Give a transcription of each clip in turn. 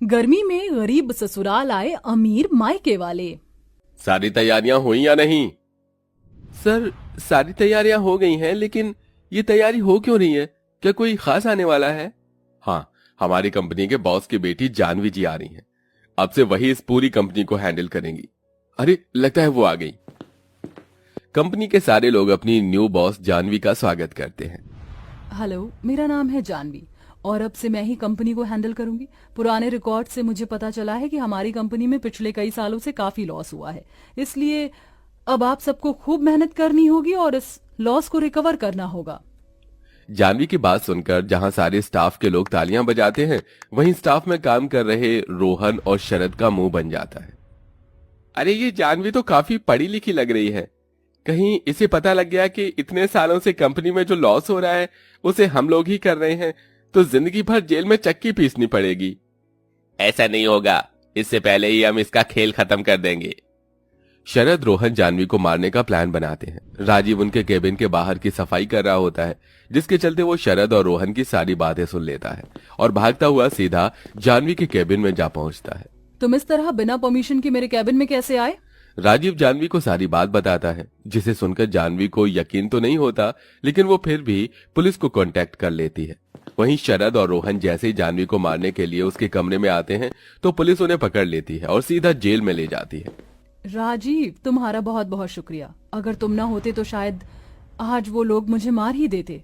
गर्मी में गरीब ससुराल आए अमीर मायके वाले। सारी तैयारियां हुई या नहीं? सर, सारी तैयारियां हो गई हैं, लेकिन ये तैयारी हो क्यों रही है? क्या कोई खास आने वाला है? हाँ, हमारी कंपनी के बॉस की बेटी जानवी जी आ रही हैं। अब से वही इस पूरी कंपनी को हैंडल करेंगी। अरे, लगता है वो आ गई। कंपनी के सारे लोग अपनी न्यू बॉस जानवी का स्वागत करते हैं। हेलो, मेरा नाम है जानवी और अब से मैं ही कंपनी को हैंडल करूंगी। पुराने रिकॉर्ड से मुझे पता चला है कि हमारी कंपनी में पिछले कई सालों से काफी लॉस हुआ है, इसलिए अब आप सबको खूब मेहनत करनी होगी और इस लॉस को रिकवर करना होगा। जानवी की बात सुनकर जहां सारे स्टाफ के लोग तालियां बजाते हैं, वहीं स्टाफ में काम कर रहे रोहन और शरद का मुंह बन जाता है। अरे, ये जानवी तो काफी पढ़ी लिखी लग रही है। कहीं इसे पता लग गया कि इतने सालों से कंपनी में जो लॉस हो रहा है उसे हम लोग ही कर रहे हैं, तो जिंदगी भर जेल में चक्की पीसनी पड़ेगी। ऐसा नहीं होगा, इससे पहले ही हम इसका खेल खत्म कर देंगे। शरद रोहन जानवी को मारने का प्लान बनाते हैं। राजीव उनके केबिन के बाहर की सफाई कर रहा होता है, जिसके चलते वो शरद और रोहन की सारी बातें सुन लेता है और भागता हुआ सीधा जानवी के केबिन में जा पहुंचता है। तुम इस तरह बिना परमिशन के मेरे केबिन में कैसे आए? राजीव जानवी को सारी बात बताता है, जिसे सुनकर जानवी को यकीन तो नहीं होता, लेकिन वो फिर भी पुलिस को कांटेक्ट कर लेती है। वहीं शरद और रोहन जैसे ही जानवी को मारने के लिए उसके कमरे में आते हैं, तो पुलिस उन्हें पकड़ लेती है और सीधा जेल में ले जाती है। राजीव, तुम्हारा बहुत बहुत शुक्रिया। अगर तुम ना होते तो शायद आज वो लोग मुझे मार ही देते।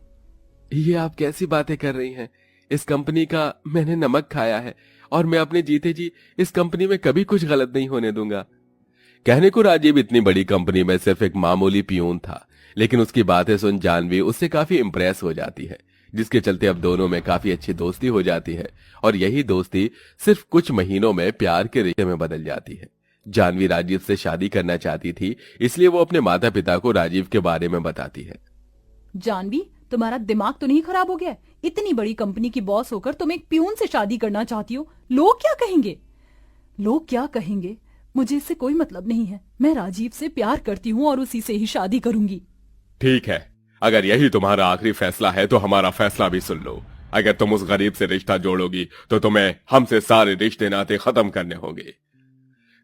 ये आप कैसी बातें कर रही हैं? इस कंपनी का मैंने नमक खाया है और मैं अपने जीते जी इस कंपनी में कभी कुछ गलत नहीं होने दूंगा। कहने को राजीव इतनी बड़ी कंपनी में सिर्फ एक मामूली पियून था, लेकिन उसकी बातें सुन जानवी उससे काफी इम्प्रेस हो जाती है, जिसके चलते अब दोनों में काफी अच्छी दोस्ती हो जाती है और यही दोस्ती सिर्फ कुछ महीनों में प्यार के रिश्ते में बदल जाती है। जानवी राजीव से शादी करना चाहती थी, इसलिए वो अपने माता पिता को राजीव के बारे में बताती है। जानवी, तुम्हारा दिमाग तो नहीं खराब हो गया? इतनी बड़ी कंपनी की बॉस होकर तुम एक पियून से शादी करना चाहती हो? लोग क्या कहेंगे? लोग क्या कहेंगे मुझे इससे कोई मतलब नहीं है। मैं राजीव से प्यार करती हूँ और उसी से ही शादी करूंगी। ठीक है, अगर यही तुम्हारा आखिरी फैसला है तो हमारा फैसला भी सुन लो। अगर तुम उस गरीब से रिश्ता जोड़ोगी तो तुम्हें हमसे सारे रिश्ते नाते खत्म करने होंगे।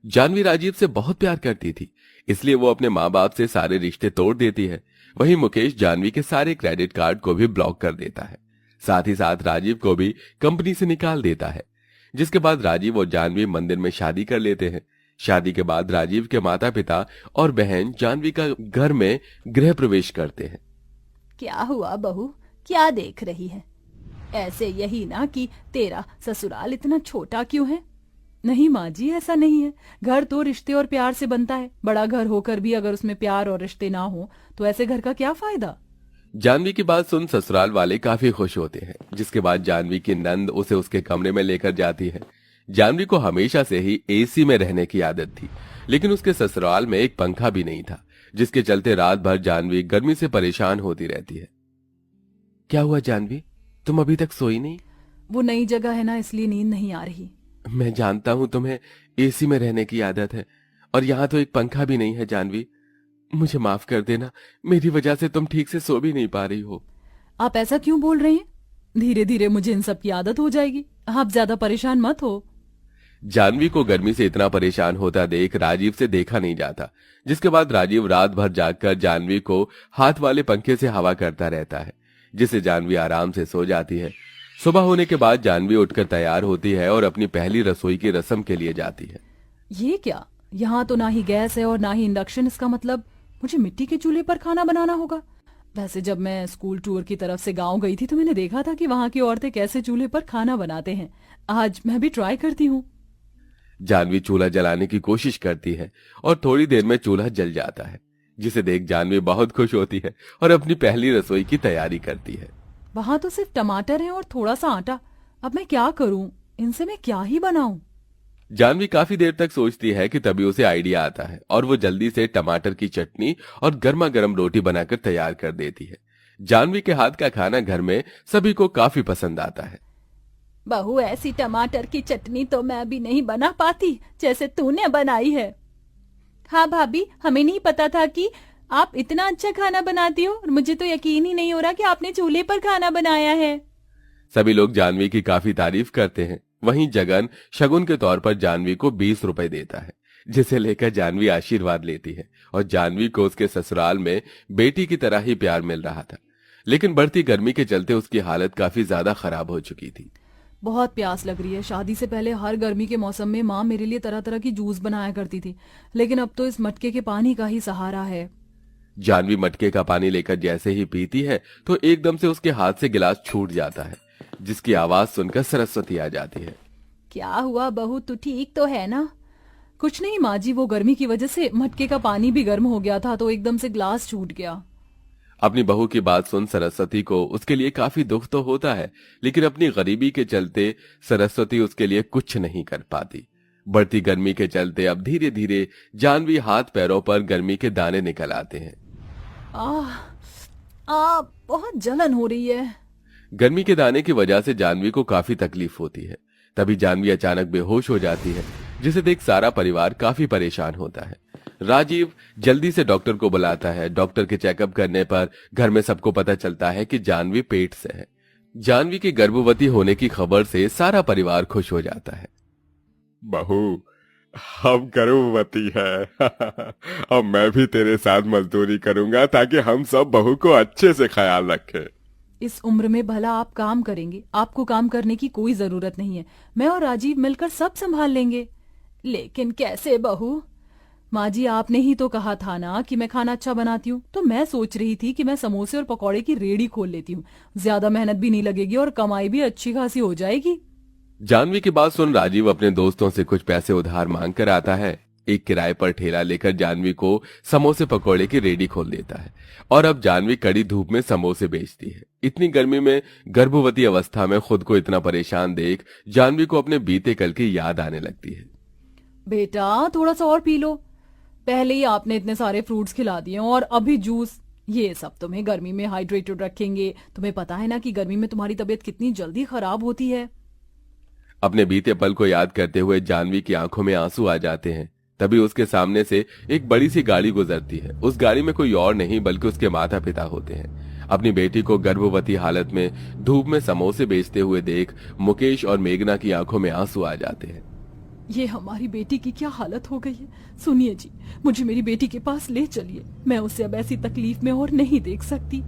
जानवी राजीव से बहुत प्यार करती थी, इसलिए वो अपने माँ बाप से सारे रिश्ते तोड़ देती है। वहीं मुकेश जानवी के सारे क्रेडिट कार्ड को भी ब्लॉक कर देता है, साथ ही साथ राजीव को भी कंपनी से निकाल देता है। जिसके बाद राजीव और जानवी मंदिर में शादी कर लेते हैं। शादी के बाद राजीव के माता पिता और बहन जानवी का घर में गृह प्रवेश करते हैं। क्या हुआ बहू, क्या देख रही है? ऐसे यही ना कि तेरा ससुराल इतना छोटा क्यों है? नहीं माँ जी, ऐसा नहीं है। घर तो रिश्ते और प्यार से बनता है। बड़ा घर होकर भी अगर उसमें प्यार और रिश्ते ना हो तो ऐसे घर का क्या फायदा? जानवी की बात सुन ससुराल वाले काफी खुश होते हैं। जिसके बाद जानवी की नंद उसे उसके कमरे में लेकर जाती है। जानवी को हमेशा से ही एसी में रहने की आदत थी, लेकिन उसके ससुराल में एक पंखा भी नहीं था, जिसके चलते रात भर जानवी गर्मी से परेशान होती रहती है। क्या हुआ जानवी, तुम अभी तक सोई नहीं? वो नई जगह है ना, इसलिए नींद नहीं आ रही। मैं जानता हूं तुम्हें एसी में रहने की आदत है, और यहाँ तो एक पंखा भी नहीं है। जानवी, मुझे माफ कर देना, मेरी वजह से तुम ठीक से सो भी नहीं पा रही हो। आप ऐसा क्यों बोल रहे हैं? धीरे धीरे मुझे इन सब की आदत हो जाएगी। आप ज्यादा परेशान मत हो। जानवी को गर्मी से इतना परेशान होता देख राजीव से देखा नहीं जाता। जिसके बाद राजीव रात भर जागकर जानवी को हाथ वाले पंखे से हवा करता रहता है, जिससे जानवी आराम से सो जाती है। सुबह होने के बाद जानवी उठकर तैयार होती है और अपनी पहली रसोई की रस्म के लिए जाती है। ये क्या? यहाँ तो ना ही गैस है और ना ही इंडक्शन। इसका मतलब मुझे मिट्टी के चूल्हे पर खाना बनाना होगा। वैसे जब मैं स्कूल टूर की तरफ से गांव गई थी तो मैंने देखा था कि वहाँ की औरतें कैसे चूल्हे पर खाना बनाते हैं। आज मैं भी ट्राई करती हूँ। जानवी चूल्हा जलाने की कोशिश करती है और थोड़ी देर में चूल्हा जल जाता है, जिसे देख जानवी बहुत खुश होती है और अपनी पहली रसोई की तैयारी करती है। वहाँ तो सिर्फ टमाटर है और थोड़ा सा आटा। अब मैं क्या करूँ? इनसे मैं क्या ही बनाऊं? जानवी काफी देर तक सोचती है कि तभी उसे आइडिया आता है और वो जल्दी से टमाटर की चटनी और गर्मा गर्म रोटी बनाकर तैयार कर देती है। जानवी के हाथ का खाना घर में सभी को काफी पसंद आता है। बहू, ऐसी टमाटर की चटनी तो मैं भी नहीं बना पाती जैसे तूने बनाई है। हाँ भाभी, हमें नहीं पता था कि आप इतना अच्छा खाना बनाती हो और मुझे तो यकीन ही नहीं हो रहा कि आपने चूल्हे पर खाना बनाया है। सभी लोग जानवी की काफी तारीफ करते हैं। वहीं जगन शगुन के तौर पर जानवी को 20 रुपए देता है, जिसे लेकर जानवी आशीर्वाद लेती है और जानवी को उसके ससुराल में बेटी की तरह ही प्यार मिल रहा था। लेकिन बढ़ती गर्मी के चलते उसकी हालत काफी ज्यादा खराब हो चुकी थी। बहुत प्यास लग रही है। शादी से पहले हर गर्मी के मौसम में माँ मेरे लिए तरह तरह की जूस बनाया करती थी, लेकिन अब तो इस मटके के पानी का ही सहारा है। जानवी मटके का पानी लेकर जैसे ही पीती है तो एकदम से उसके हाथ से गिलास छूट जाता है, जिसकी आवाज सुनकर सरस्वती आ जाती है। क्या हुआ बहू, तू ठीक तो है ना? कुछ नहीं माँ जी, वो गर्मी की वजह से मटके का पानी भी गर्म हो गया था तो एकदम से ग्लास छूट गया। अपनी बहू की बात सुन सरस्वती को उसके लिए काफी दुख तो होता है, लेकिन अपनी गरीबी के चलते सरस्वती उसके लिए कुछ नहीं कर पाती। बढ़ती गर्मी के चलते अब धीरे धीरे जानवी हाथ पैरों पर गर्मी के दाने निकल आते हैं। बहुत जलन हो रही है। गर्मी के दाने की वजह से जानवी को काफी तकलीफ होती है। तभी जानवी अचानक बेहोश हो जाती है, जिसे देख सारा परिवार काफी परेशान होता है। राजीव जल्दी से डॉक्टर को बुलाता है। डॉक्टर के चेकअप करने पर घर में सबको पता चलता है कि जानवी पेट से है। जानवी के गर्भवती होने की खबर से सारा परिवार खुश हो जाता है। बहू, हम गर्भवती है। अब मैं भी तेरे साथ मजदूरी करूंगा ताकि हम सब बहू को अच्छे से ख्याल रखें। इस उम्र में भला आप काम करेंगे? आपको काम करने की कोई जरूरत नहीं है। मैं और राजीव मिलकर सब संभाल लेंगे। लेकिन कैसे बहू? माँ जी, आपने ही तो कहा था ना कि मैं खाना अच्छा बनाती हूँ, तो मैं सोच रही थी कि मैं समोसे और पकौड़े की रेडी खोल लेती हूँ। ज्यादा मेहनत भी नहीं लगेगी और कमाई भी अच्छी खासी हो जाएगी। जानवी की बात सुन राजीव अपने दोस्तों से कुछ पैसे उधार मांग कर आता है। एक किराए पर ठेला लेकर जानवी को समोसे पकौड़े की रेडी खोल देता है और अब जानवी कड़ी धूप में समोसे बेचती है। इतनी गर्मी में गर्भवती अवस्था में खुद को इतना परेशान देख जानवी को अपने बीते कल की याद आने लगती है। बेटा, थोड़ा सा और पी लो। पहले ही आपने इतने सारे फ्रूट्स खिला दिए और अभी जूस। ये सब तुम्हें गर्मी में हाइड्रेटेड रखेंगे। तुम्हें पता है ना कि गर्मी में तुम्हारी तबीयत कितनी जल्दी खराब होती है। अपने बीते पल को याद करते हुए जानवी की आंखों में आंसू आ जाते हैं। तभी उसके सामने से एक बड़ी सी गाड़ी गुजरती है। उस गाड़ी में कोई और नहीं बल्कि उसके माता पिता होते हैं। अपनी बेटी को गर्भवती हालत में धूप में समोसे बेचते हुए देख मुकेश और मेघना की आंखों में आंसू आ जाते हैं। ये हमारी बेटी की क्या हालत हो गई है। सुनिए जी, मुझे मेरी बेटी के पास ले चलिए। मैं उसे अब ऐसी तकलीफ में और नहीं देख सकती।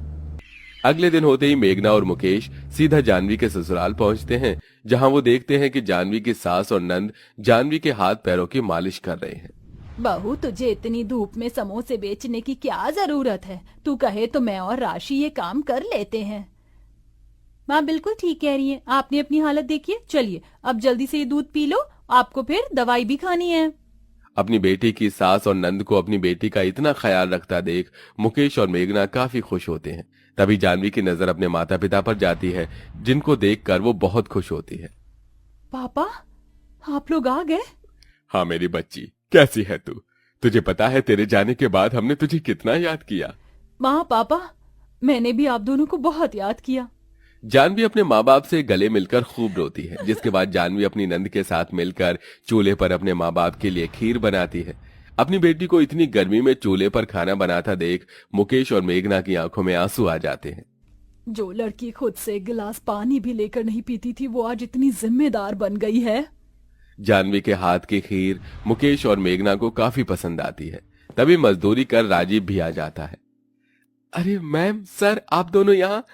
अगले दिन होते ही मेघना और मुकेश सीधा जानवी के ससुराल पहुंचते हैं, जहां वो देखते हैं कि जानवी की सास और नंद जानवी के हाथ पैरों की मालिश कर रहे हैं। बहू, तुझे इतनी धूप में समोसे बेचने की क्या जरूरत है? तू कहे तो मैं और राशि ये काम कर लेते हैं। माँ बिल्कुल ठीक कह रही है। आपने अपनी हालत देखी है। चलिए अब जल्दी से ये दूध पी लो, आपको फिर दवाई भी खानी है। अपनी बेटी की सास और नंद को अपनी बेटी का इतना ख्याल रखता देख मुकेश और मेघना काफी खुश होते हैं। तभी जानवी की नजर अपने माता पिता पर जाती है, जिनको देखकर वो बहुत खुश होती है। पापा, आप लोग आ गए? हाँ मेरी बच्ची, कैसी है तू? तुझे पता है तेरे जाने के बाद हमने तुझे कितना याद किया। माँ पापा, मैंने भी आप दोनों को बहुत याद किया। जानवी अपने माँ बाप से गले मिलकर खूब रोती है, जिसके बाद जानवी अपनी नंद के साथ मिलकर चूल्हे पर अपने माँ बाप के लिए खीर बनाती है। अपनी बेटी को इतनी गर्मी में चूल्हे पर खाना बनाता देख मुकेश और मेघना की आंखों में आंसू आ जाते हैं। जो लड़की खुद से एक गिलास पानी भी लेकर नहीं पीती थी, वो आज इतनी जिम्मेदार बन गई है। जानवी के हाथ की खीर मुकेश और मेघना को काफी पसंद आती है। तभी मजदूरी कर राजीव भी आ जाता है। अरे मैम, सर, आप दोनों यहाँ?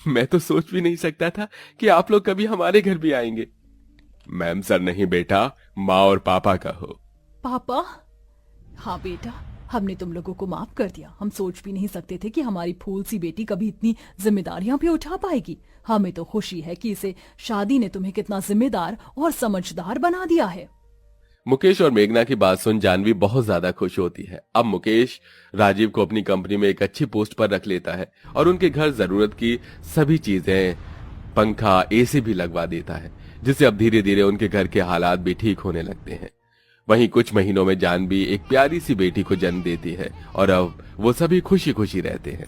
मैं तो सोच भी नहीं सकता था कि आप लोग कभी हमारे घर भी आएंगे। मैम सर नहीं बेटा, माँ और पापा का हो। पापा? हाँ बेटा, हमने तुम लोगों को माफ कर दिया। हम सोच भी नहीं सकते थे कि हमारी फूल सी बेटी कभी इतनी जिम्मेदारियां भी उठा पाएगी। हमें तो खुशी है कि इसे शादी ने तुम्हें कितना जिम्मेदार और समझदार बना दिया है। मुकेश और मेघना की बात सुन जानवी बहुत ज्यादा खुश होती है। अब मुकेश राजीव को अपनी कंपनी में एक अच्छी पोस्ट पर रख लेता है और उनके घर जरूरत की सभी चीजें, पंखा, एसी भी लगवा देता है, जिससे अब धीरे धीरे उनके घर के हालात भी ठीक होने लगते हैं। वहीं कुछ महीनों में जानवी एक प्यारी सी बेटी को जन्म देती है और अब वो सभी खुशी खुशी रहते हैं।